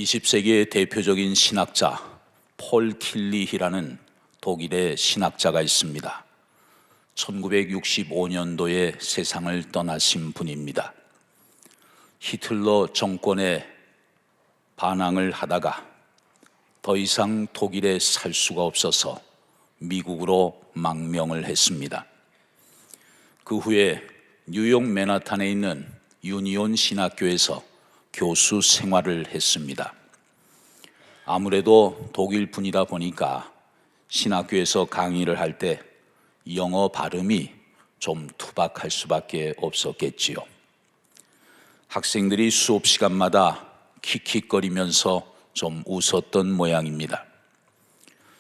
20세기의 대표적인 신학자 폴 틸리히라는 독일의 신학자가 있습니다. 1965년도에 세상을 떠나신 분입니다. 히틀러 정권에 반항을 하다가 더 이상 독일에 살 수가 없어서 미국으로 망명을 했습니다. 그 후에 뉴욕 맨하탄에 있는 유니온 신학교에서 교수 생활을 했습니다. 아무래도 독일 분이다 보니까 신학교에서 강의를 할 때 영어 발음이 좀 투박할 수밖에 없었겠지요. 학생들이 수업 시간마다 킥킥거리면서 좀 웃었던 모양입니다.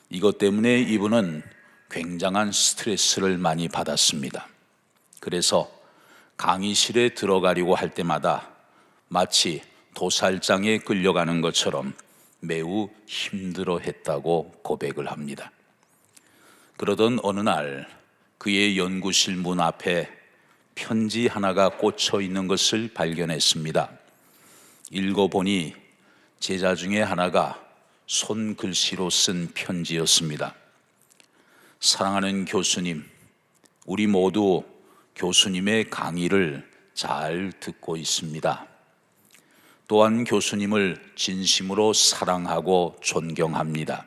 이것 때문에 이분은 굉장한 스트레스를 많이 받았습니다. 그래서 강의실에 들어가려고 할 때마다 마치 도살장에 끌려가는 것처럼 매우 힘들어했다고 고백을 합니다. 그러던 어느 날 그의 연구실 문 앞에 편지 하나가 꽂혀 있는 것을 발견했습니다. 읽어보니 제자 중에 하나가 손글씨로 쓴 편지였습니다. 사랑하는 교수님, 우리 모두 교수님의 강의를 잘 듣고 있습니다. 또한 교수님을 진심으로 사랑하고 존경합니다.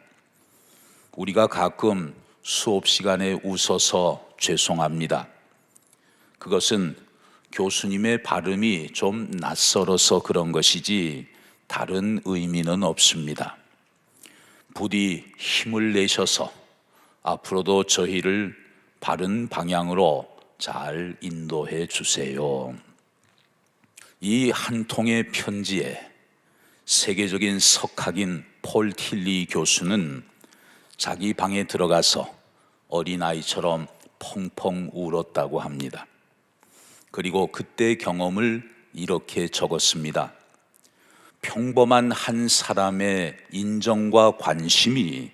우리가 가끔 수업 시간에 웃어서 죄송합니다. 그것은 교수님의 발음이 좀 낯설어서 그런 것이지 다른 의미는 없습니다. 부디 힘을 내셔서 앞으로도 저희를 바른 방향으로 잘 인도해 주세요. 이 한 통의 편지에 세계적인 석학인 폴 틸리 교수는 자기 방에 들어가서 어린아이처럼 펑펑 울었다고 합니다. 그리고 그때 경험을 이렇게 적었습니다. 평범한 한 사람의 인정과 관심이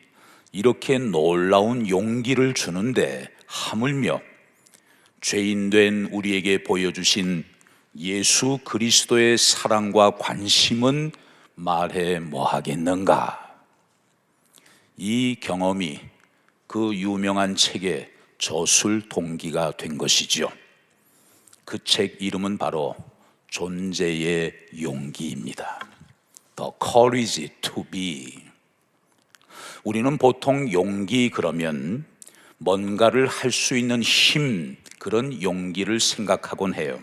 이렇게 놀라운 용기를 주는데 하물며 죄인된 우리에게 보여주신 예수 그리스도의 사랑과 관심은 말해 뭐하겠는가? 이 경험이 그 유명한 책의 저술 동기가 된 것이지요. 그 책 이름은 바로 존재의 용기입니다. The Courage to Be. 우리는 보통 용기 그러면 뭔가를 할 수 있는 힘, 그런 용기를 생각하곤 해요.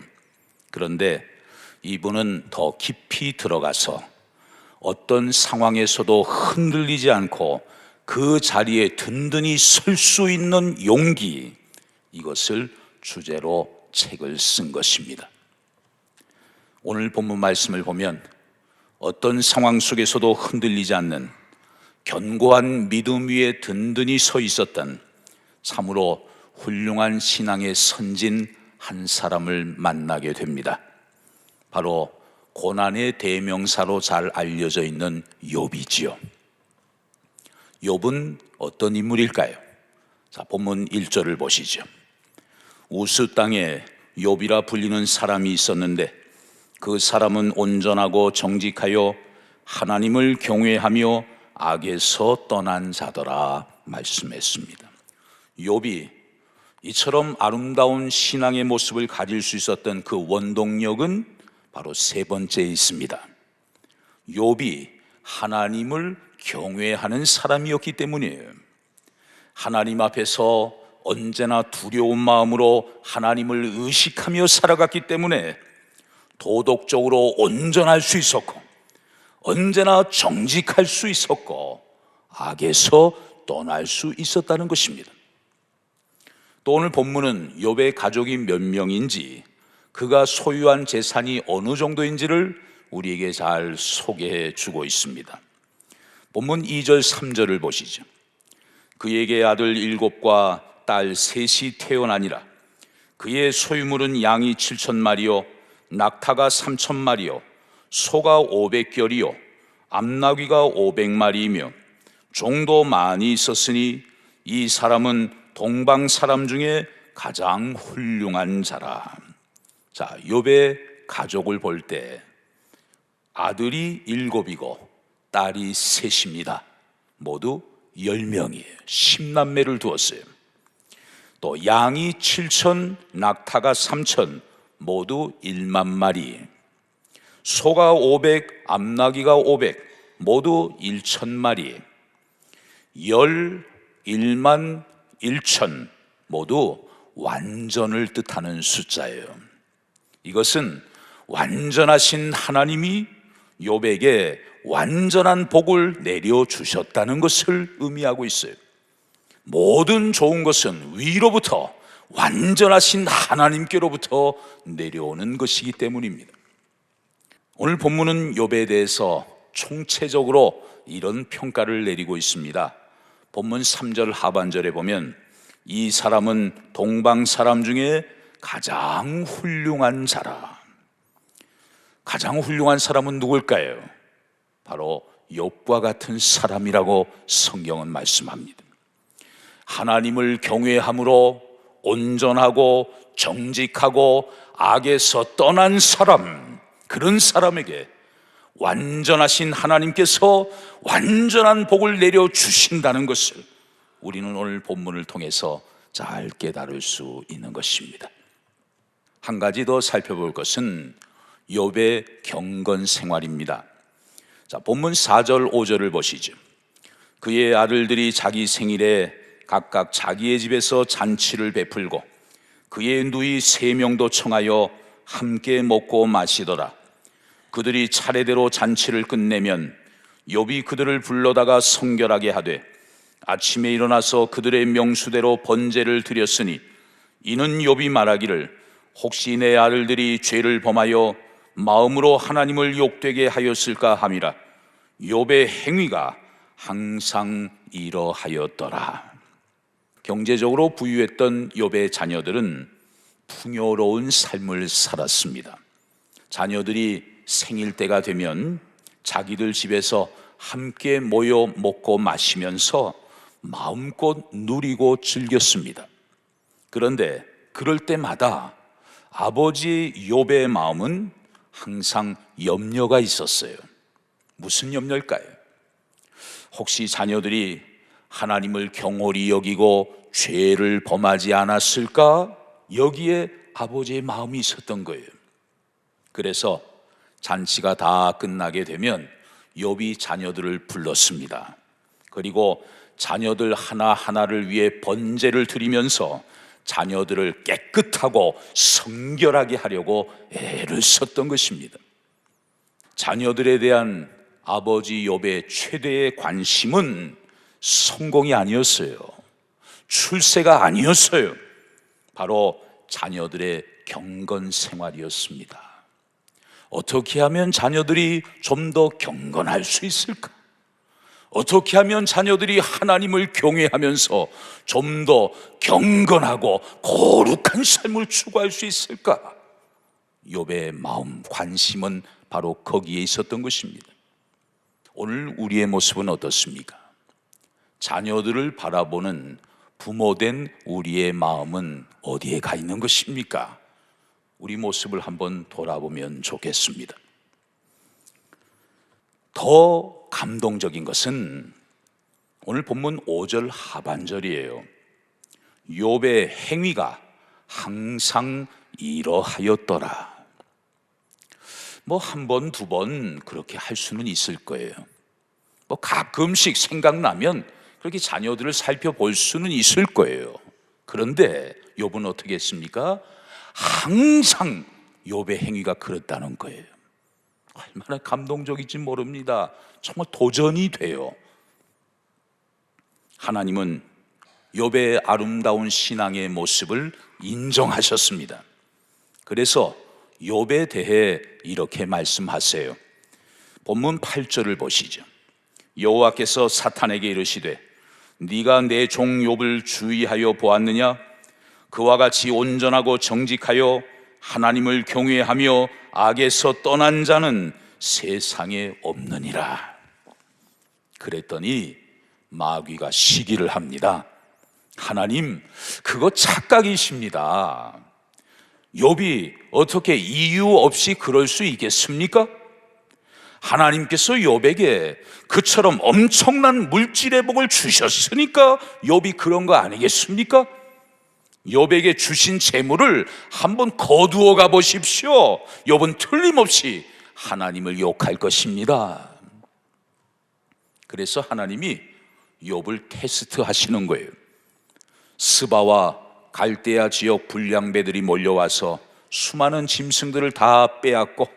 그런데 이분은 더 깊이 들어가서 어떤 상황에서도 흔들리지 않고 그 자리에 든든히 설 수 있는 용기, 이것을 주제로 책을 쓴 것입니다. 오늘 본문 말씀을 보면 어떤 상황 속에서도 흔들리지 않는 견고한 믿음 위에 든든히 서 있었던 참으로 훌륭한 신앙의 선진 한 사람을 만나게 됩니다. 바로 고난의 대명사로 잘 알려져 있는 욥이지요. 욥은 어떤 인물일까요? 자, 본문 1절을 보시죠. 우스 땅에 욥이라 불리는 사람이 있었는데 그 사람은 온전하고 정직하여 하나님을 경외하며 악에서 떠난 자더라 말씀했습니다. 욥이 이처럼 아름다운 신앙의 모습을 가질 수 있었던 그 원동력은 바로 세 번째에 있습니다. 욥이 하나님을 경외하는 사람이었기 때문이에요. 하나님 앞에서 언제나 두려운 마음으로 하나님을 의식하며 살아갔기 때문에 도덕적으로 온전할 수 있었고 언제나 정직할 수 있었고 악에서 떠날 수 있었다는 것입니다. 또 오늘 본문은 욥의 가족이 몇 명인지 그가 소유한 재산이 어느 정도인지를 우리에게 잘 소개해 주고 있습니다. 본문 2절 3절을 보시죠. 그에게 아들 7과 딸 3이 태어나니라. 그의 소유물은 양이 7,000마리요 낙타가 3,000마리요 소가 500결이요 암나귀가 500마리이며 종도 많이 있었으니 이 사람은 동방 사람 중에 가장 훌륭한 자라. 자, 욥의 가족을 볼 때 아들이 7이고 딸이 셋입니다. 모두 10명이에요. 10남매를 두었어요. 또 양이 7천, 낙타가 3천, 모두 1만 마리. 소가 500, 암나귀가 500, 모두 1천 마리. 열 1만 1천, 모두 완전을 뜻하는 숫자예요. 이것은 완전하신 하나님이 욥에게 완전한 복을 내려주셨다는 것을 의미하고 있어요. 모든 좋은 것은 위로부터 완전하신 하나님께로부터 내려오는 것이기 때문입니다. 오늘 본문은 욥에 대해서 총체적으로 이런 평가를 내리고 있습니다. 본문 3절 하반절에 보면 이 사람은 동방 사람 중에 가장 훌륭한 자라. 가장 훌륭한 사람은 누굴까요? 바로 욥과 같은 사람이라고 성경은 말씀합니다. 하나님을 경외함으로 온전하고 정직하고 악에서 떠난 사람, 그런 사람에게 완전하신 하나님께서 완전한 복을 내려주신다는 것을 우리는 오늘 본문을 통해서 잘 깨달을 수 있는 것입니다. 한 가지 더 살펴볼 것은 욥의 경건 생활입니다. 자, 본문 4절 5절을 보시죠. 그의 아들들이 자기 생일에 각각 자기의 집에서 잔치를 베풀고 그의 누이 3명도 청하여 함께 먹고 마시더라. 그들이 차례대로 잔치를 끝내면 욥이 그들을 불러다가 성결하게 하되 아침에 일어나서 그들의 명수대로 번제를 드렸으니 이는 욥이 말하기를 혹시 내 아들들이 죄를 범하여 마음으로 하나님을 욕되게 하였을까 함이라. 욥의 행위가 항상 이러하였더라. 경제적으로 부유했던 욥의 자녀들은 풍요로운 삶을 살았습니다. 자녀들이 생일 때가 되면 자기들 집에서 함께 모여 먹고 마시면서 마음껏 누리고 즐겼습니다. 그런데 그럴 때마다 아버지 욥의 마음은 항상 염려가 있었어요. 무슨 염려일까요? 혹시 자녀들이 하나님을 경홀히 여기고 죄를 범하지 않았을까? 여기에 아버지의 마음이 있었던 거예요. 그래서 잔치가 다 끝나게 되면 욥이 자녀들을 불렀습니다. 그리고 자녀들 하나하나를 위해 번제를 드리면서 자녀들을 깨끗하고 성결하게 하려고 애를 썼던 것입니다. 자녀들에 대한 아버지 욥의 최대의 관심은 성공이 아니었어요. 출세가 아니었어요. 바로 자녀들의 경건 생활이었습니다. 어떻게 하면 자녀들이 좀 더 경건할 수 있을까? 어떻게 하면 자녀들이 하나님을 경외하면서 좀 더 경건하고 거룩한 삶을 추구할 수 있을까? 욥의 마음, 관심은 바로 거기에 있었던 것입니다. 오늘 우리의 모습은 어떻습니까? 자녀들을 바라보는 부모된 우리의 마음은 어디에 가 있는 것입니까? 우리 모습을 한번 돌아보면 좋겠습니다. 더 감동적인 것은 오늘 본문 5절 하반절이에요. 욥의 행위가 항상 이러하였더라. 뭐 한 번, 두 번 그렇게 할 수는 있을 거예요. 뭐 가끔씩 생각나면 그렇게 자녀들을 살펴볼 수는 있을 거예요. 그런데 욥은 어떻게 했습니까? 항상 욥의 행위가 그렇다는 거예요. 얼마나 감동적인지 모릅니다. 정말 도전이 돼요. 하나님은 욥의 아름다운 신앙의 모습을 인정하셨습니다. 그래서 욥에 대해 이렇게 말씀하세요. 본문 8절을 보시죠. 여호와께서 사탄에게 이르시되 네가 내 종 욥을 주의하여 보았느냐? 그와 같이 온전하고 정직하여 하나님을 경외하며 악에서 떠난 자는 세상에 없느니라. 그랬더니 마귀가 시기를 합니다. 하나님, 그거 착각이십니다. 욥이 어떻게 이유 없이 그럴 수 있겠습니까? 하나님께서 욥에게 그처럼 엄청난 물질의 복을 주셨으니까 욥이 그런 거 아니겠습니까? 욥에게 주신 재물을 한번 거두어 가 보십시오. 욥은 틀림없이 하나님을 욕할 것입니다. 그래서 하나님이 욥을 테스트 하시는 거예요. 스바와 갈대아 지역 불량배들이 몰려와서 수많은 짐승들을 다 빼앗고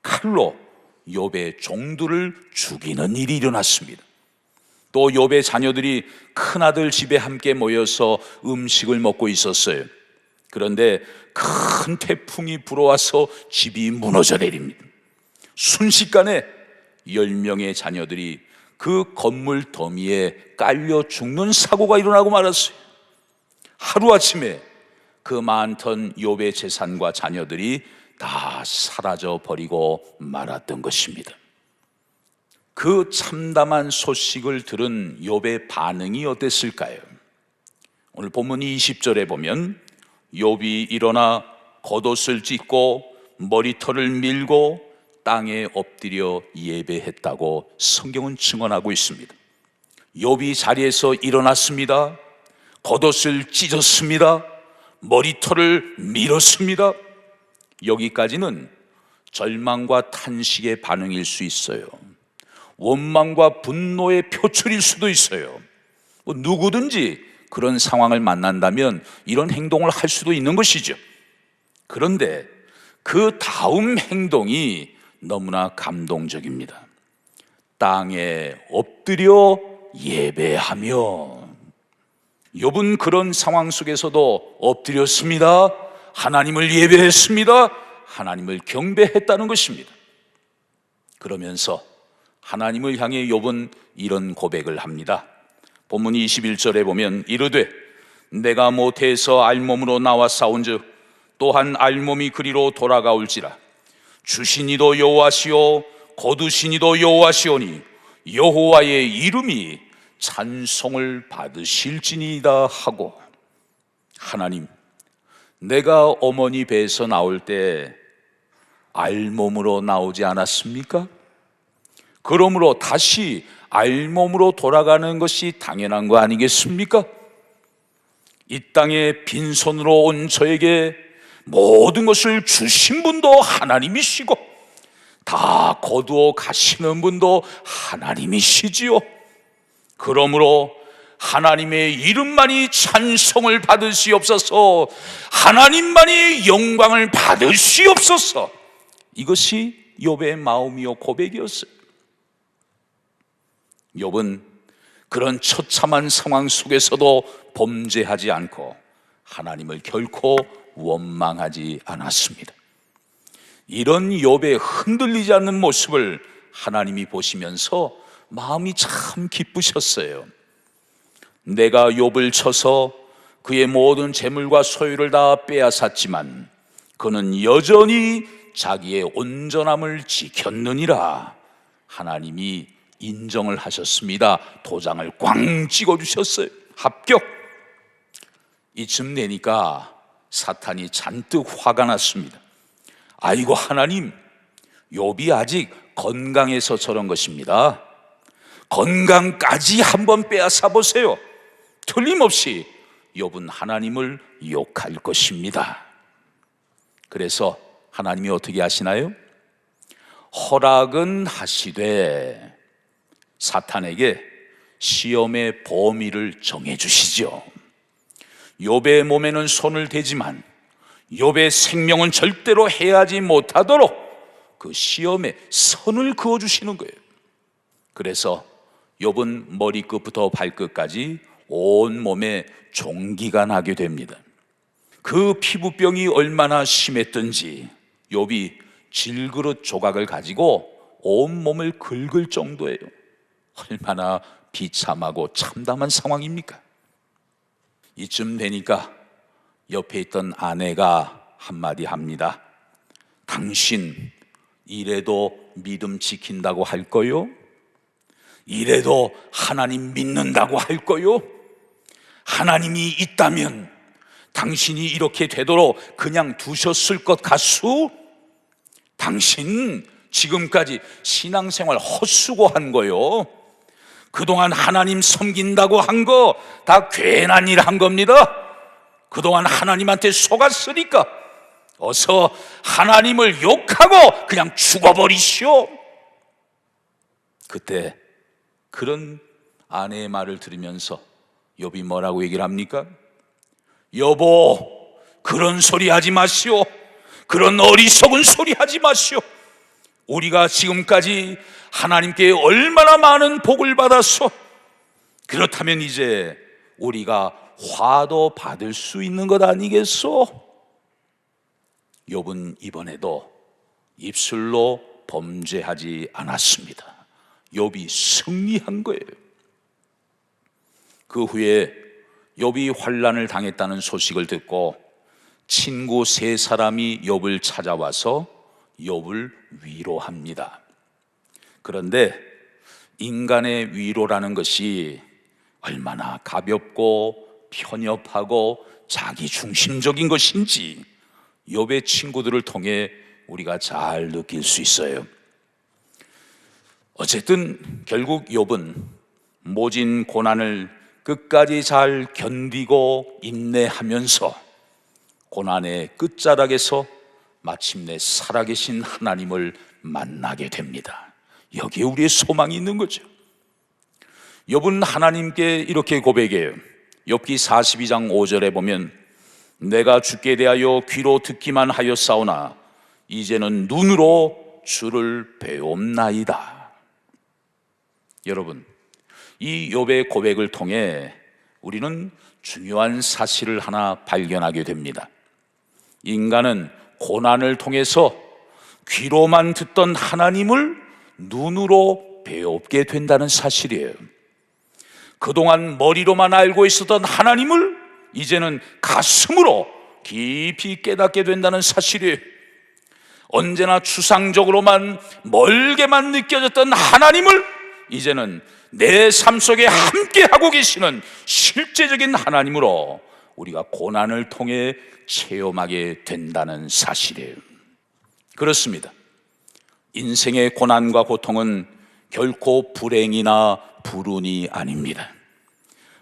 칼로 욥의 종들을 죽이는 일이 일어났습니다. 또 욥의 자녀들이 큰아들 집에 함께 모여서 음식을 먹고 있었어요. 그런데 큰 태풍이 불어와서 집이 무너져 내립니다. 순식간에 10명의 자녀들이 그 건물 더미에 깔려 죽는 사고가 일어나고 말았어요. 하루아침에 그 많던 욥의 재산과 자녀들이 다 사라져 버리고 말았던 것입니다. 그 참담한 소식을 들은 욥의 반응이 어땠을까요? 오늘 본문 20절에 보면 욥이 일어나 겉옷을 찢고 머리털을 밀고 땅에 엎드려 예배했다고 성경은 증언하고 있습니다. 욥이 자리에서 일어났습니다. 겉옷을 찢었습니다. 머리털을 밀었습니다. 여기까지는 절망과 탄식의 반응일 수 있어요. 원망과 분노의 표출일 수도 있어요. 누구든지 그런 상황을 만난다면 이런 행동을 할 수도 있는 것이죠. 그런데 그 다음 행동이 너무나 감동적입니다. 땅에 엎드려 예배하며. 욥은 그런 상황 속에서도 엎드렸습니다. 하나님을 예배했습니다. 하나님을 경배했다는 것입니다. 그러면서 하나님을 향해 욥은 이런 고백을 합니다. 본문 21절에 보면 이르되 내가 모태에서 알몸으로 나와 싸운즉 또한 알몸이 그리로 돌아가올지라. 주신 이도 여호와시오 거두신 이도 여호와시오니 여호와의 이름이 찬송을 받으실지니이다 하고. 하나님, 내가 어머니 배에서 나올 때 알몸으로 나오지 않았습니까? 그러므로 다시 알몸으로 돌아가는 것이 당연한 거 아니겠습니까? 이 땅에 빈손으로 온 저에게 모든 것을 주신 분도 하나님이시고 다 거두어 가시는 분도 하나님이시지요. 그러므로 하나님의 이름만이 찬송을 받으시옵소서. 하나님만이 영광을 받으시옵소서. 이것이 욥의 마음이요 고백이었어요. 욥은 그런 처참한 상황 속에서도 범죄하지 않고 하나님을 결코 원망하지 않았습니다. 이런 욥의 흔들리지 않는 모습을 하나님이 보시면서 마음이 참 기쁘셨어요. 내가 욥을 쳐서 그의 모든 재물과 소유를 다 빼앗았지만 그는 여전히 자기의 온전함을 지켰느니라. 하나님이 인정을 하셨습니다. 도장을 꽝 찍어주셨어요. 합격. 이쯤 되니까 사탄이 잔뜩 화가 났습니다. 아이고 하나님, 욥이 아직 건강해서 저런 것입니다. 건강까지 한번 빼앗아 보세요. 틀림없이 욥은 하나님을 욕할 것입니다. 그래서 하나님이 어떻게 하시나요? 허락은 하시되 사탄에게 시험의 범위를 정해 주시죠. 욥의 몸에는 손을 대지만 욥의 생명은 절대로 해하지 못하도록 그 시험에 선을 그어 주시는 거예요. 그래서 욥은 머리끝부터 발끝까지 온 몸에 종기가 나게 됩니다. 그 피부병이 얼마나 심했던지 욥이 질그릇 조각을 가지고 온 몸을 긁을 정도예요. 얼마나 비참하고 참담한 상황입니까? 이쯤 되니까 옆에 있던 아내가 한마디 합니다. 당신 이래도 믿음 지킨다고 할 거요? 이래도 하나님 믿는다고 할 거요? 하나님이 있다면 당신이 이렇게 되도록 그냥 두셨을 것 같소? 당신 지금까지 신앙생활 헛수고한 거요. 그동안 하나님 섬긴다고 한 거 다 괜한 일 한 겁니다. 그동안 하나님한테 속았으니까 어서 하나님을 욕하고 그냥 죽어버리시오. 그때 그런 아내의 말을 들으면서 욥이 뭐라고 얘기를 합니까? 여보, 그런 소리 하지 마시오. 그런 어리석은 소리 하지 마시오. 우리가 지금까지 하나님께 얼마나 많은 복을 받았소. 그렇다면 이제 우리가 화도 받을 수 있는 것 아니겠소? 욥은 이번에도 입술로 범죄하지 않았습니다. 욥이 승리한 거예요. 그 후에 욥이 환난을 당했다는 소식을 듣고 친구 세 사람이 욥을 찾아와서 욥을 위로합니다. 그런데 인간의 위로라는 것이 얼마나 가볍고 편협하고 자기중심적인 것인지 욥의 친구들을 통해 우리가 잘 느낄 수 있어요. 어쨌든 결국 욥은 모진 고난을 끝까지 잘 견디고 인내하면서 고난의 끝자락에서 마침내 살아계신 하나님을 만나게 됩니다. 여기에 우리의 소망이 있는 거죠. 욥은 하나님께 이렇게 고백해요. 욥기 42장 5절에 보면 내가 주께 대하여 귀로 듣기만 하였사오나 이제는 눈으로 주를 배움나이다. 여러분, 이 욥의 고백을 통해 우리는 중요한 사실을 하나 발견하게 됩니다. 인간은 고난을 통해서 귀로만 듣던 하나님을 눈으로 배우게 된다는 사실이에요. 그동안 머리로만 알고 있었던 하나님을 이제는 가슴으로 깊이 깨닫게 된다는 사실이에요. 언제나 추상적으로만 멀게만 느껴졌던 하나님을 이제는 내 삶 속에 함께 하고 계시는 실제적인 하나님으로 우리가 고난을 통해 체험하게 된다는 사실이에요. 그렇습니다. 인생의 고난과 고통은 결코 불행이나 불운이 아닙니다.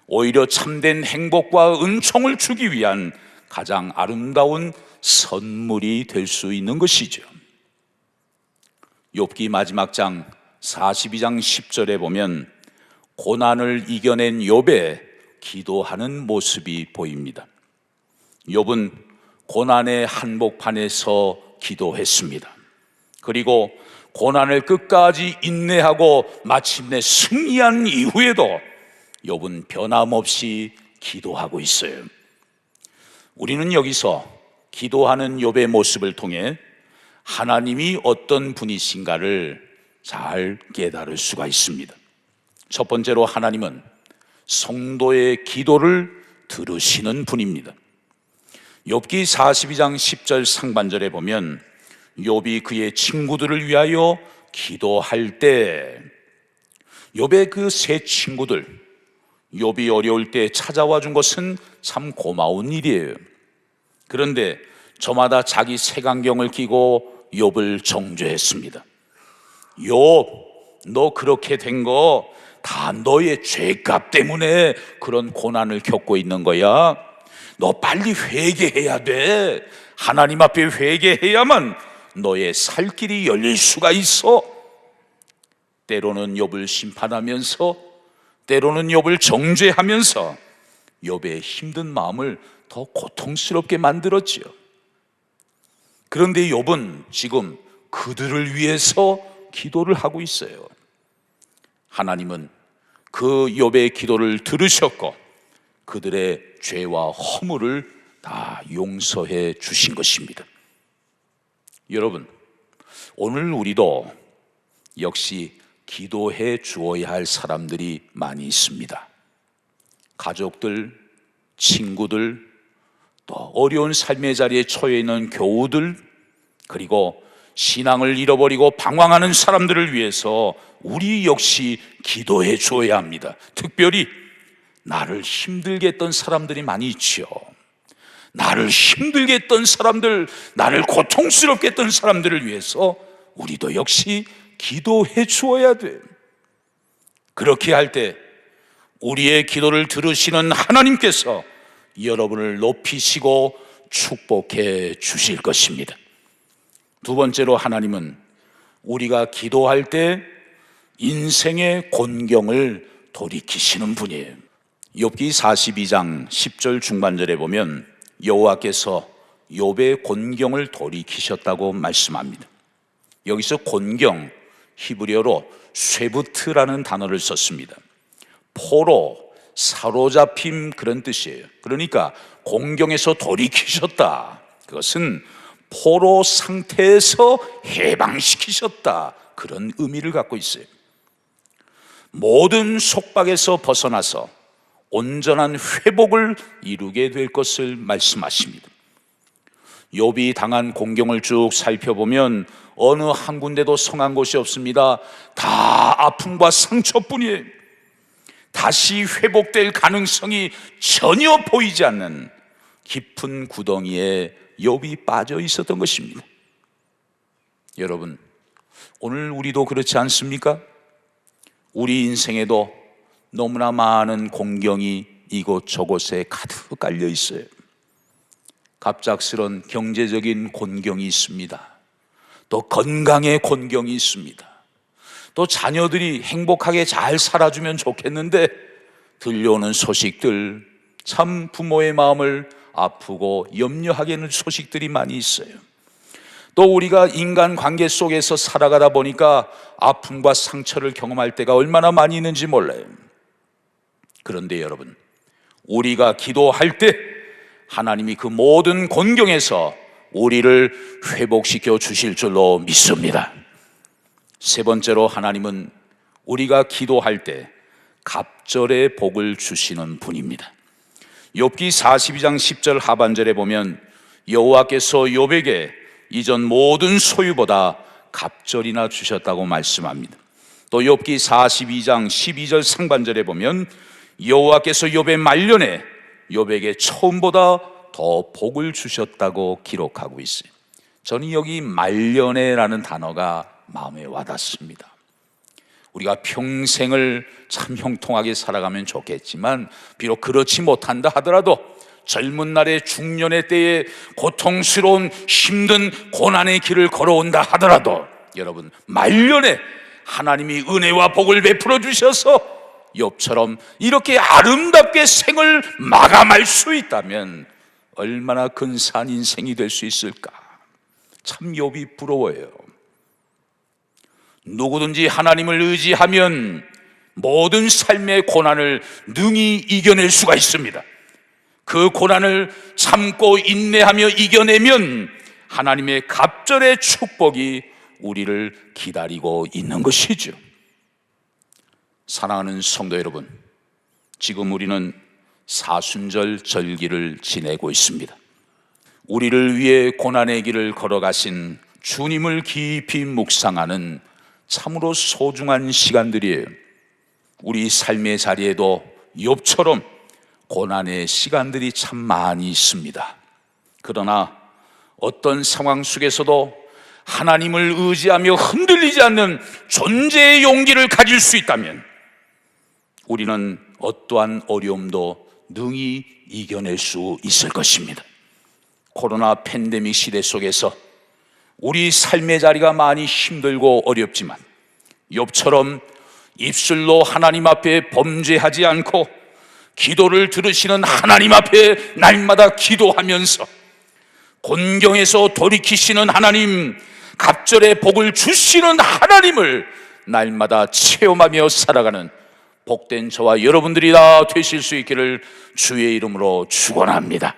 오히려 참된 행복과 은총을 주기 위한 가장 아름다운 선물이 될 수 있는 것이죠. 욥기 마지막 장 42장 10절에 보면 고난을 이겨낸 욥의 기도하는 모습이 보입니다. 욥은 고난의 한복판에서 기도했습니다. 그리고 고난을 끝까지 인내하고 마침내 승리한 이후에도 욥은 변함없이 기도하고 있어요. 우리는 여기서 기도하는 욥의 모습을 통해 하나님이 어떤 분이신가를 잘 깨달을 수가 있습니다. 첫 번째로 하나님은 성도의 기도를 들으시는 분입니다. 욥기 42장 10절 상반절에 보면 욥이 그의 친구들을 위하여 기도할 때 욥의 그 세 친구들, 욥이 어려울 때 찾아와 준 것은 참 고마운 일이에요. 그런데 저마다 자기 색안경을 끼고 욥을 정죄했습니다. 욥, 너 그렇게 된 거 다 너의 죄값 때문에 그런 고난을 겪고 있는 거야. 너 빨리 회개해야 돼. 하나님 앞에 회개해야만 너의 살 길이 열릴 수가 있어. 때로는 욥을 심판하면서, 때로는 욥을 정죄하면서 욥의 힘든 마음을 더 고통스럽게 만들었지요. 그런데 욥은 지금 그들을 위해서 기도를 하고 있어요. 하나님은 그 욥의 기도를 들으셨고 그들의 죄와 허물을 다 용서해 주신 것입니다. 여러분, 오늘 우리도 역시 기도해 주어야 할 사람들이 많이 있습니다. 가족들, 친구들, 또 어려운 삶의 자리에 처해 있는 교우들, 그리고 신앙을 잃어버리고 방황하는 사람들을 위해서 우리 역시 기도해 주어야 합니다. 특별히 나를 힘들게 했던 사람들이 많이 있지요. 나를 힘들게 했던 사람들, 나를 고통스럽게 했던 사람들을 위해서 우리도 역시 기도해 주어야 돼. 그렇게 할 때 우리의 기도를 들으시는 하나님께서 여러분을 높이시고 축복해 주실 것입니다. 두 번째로, 하나님은 우리가 기도할 때 인생의 곤경을 돌이키시는 분이에요. 욥기 42장 10절 중반절에 보면 여호와께서 욥의 곤경을 돌이키셨다고 말씀합니다. 여기서 곤경, 히브리어로 쇠부트라는 단어를 썼습니다. 포로, 사로잡힘, 그런 뜻이에요. 그러니까 곤경에서 돌이키셨다, 그것은 포로 상태에서 해방시키셨다, 그런 의미를 갖고 있어요. 모든 속박에서 벗어나서 온전한 회복을 이루게 될 것을 말씀하십니다. 욥이 당한 곤경을 쭉 살펴보면 어느 한 군데도 성한 곳이 없습니다. 다 아픔과 상처뿐이에요. 다시 회복될 가능성이 전혀 보이지 않는 깊은 구덩이에 욥이 빠져 있었던 것입니다. 여러분, 오늘 우리도 그렇지 않습니까? 우리 인생에도 너무나 많은 곤경이 이곳저곳에 가득 깔려 있어요. 갑작스런 경제적인 곤경이 있습니다. 또 건강의 곤경이 있습니다. 또 자녀들이 행복하게 잘 살아주면 좋겠는데 들려오는 소식들, 참 부모의 마음을 아프고 염려하게 하는 소식들이 많이 있어요. 또 우리가 인간관계 속에서 살아가다 보니까 아픔과 상처를 경험할 때가 얼마나 많이 있는지 몰라요. 그런데 여러분, 우리가 기도할 때 하나님이 그 모든 곤경에서 우리를 회복시켜 주실 줄로 믿습니다. 세 번째로, 하나님은 우리가 기도할 때 갑절의 복을 주시는 분입니다. 욥기 42장 10절 하반절에 보면 여호와께서 욥에게 이전 모든 소유보다 갑절이나 주셨다고 말씀합니다. 또 욥기 42장 12절 상반절에 보면 여호와께서 욥의 말년에 욥에게 처음보다 더 복을 주셨다고 기록하고 있어요. 저는 여기 말년에라는 단어가 마음에 와닿습니다. 우리가 평생을 참 형통하게 살아가면 좋겠지만 비록 그렇지 못한다 하더라도 젊은 날의 중년의 때에 고통스러운 힘든 고난의 길을 걸어온다 하더라도 여러분, 말년에 하나님이 은혜와 복을 베풀어 주셔서 욥처럼 이렇게 아름답게 생을 마감할 수 있다면 얼마나 근사한 인생이 될 수 있을까? 참 욥이 부러워요. 누구든지 하나님을 의지하면 모든 삶의 고난을 능히 이겨낼 수가 있습니다. 그 고난을 참고 인내하며 이겨내면 하나님의 갑절의 축복이 우리를 기다리고 있는 것이죠. 사랑하는 성도 여러분, 지금 우리는 사순절 절기를 지내고 있습니다. 우리를 위해 고난의 길을 걸어가신 주님을 깊이 묵상하는 참으로 소중한 시간들이에요. 우리 삶의 자리에도 욥처럼 고난의 시간들이 참 많이 있습니다. 그러나 어떤 상황 속에서도 하나님을 의지하며 흔들리지 않는 존재의 용기를 가질 수 있다면 우리는 어떠한 어려움도 능히 이겨낼 수 있을 것입니다. 코로나 팬데믹 시대 속에서 우리 삶의 자리가 많이 힘들고 어렵지만 욥처럼 입술로 하나님 앞에 범죄하지 않고 기도를 들으시는 하나님 앞에 날마다 기도하면서 곤경에서 돌이키시는 하나님, 갑절의 복을 주시는 하나님을 날마다 체험하며 살아가는 복된 저와 여러분들이 다 되실 수 있기를 주의 이름으로 축원합니다.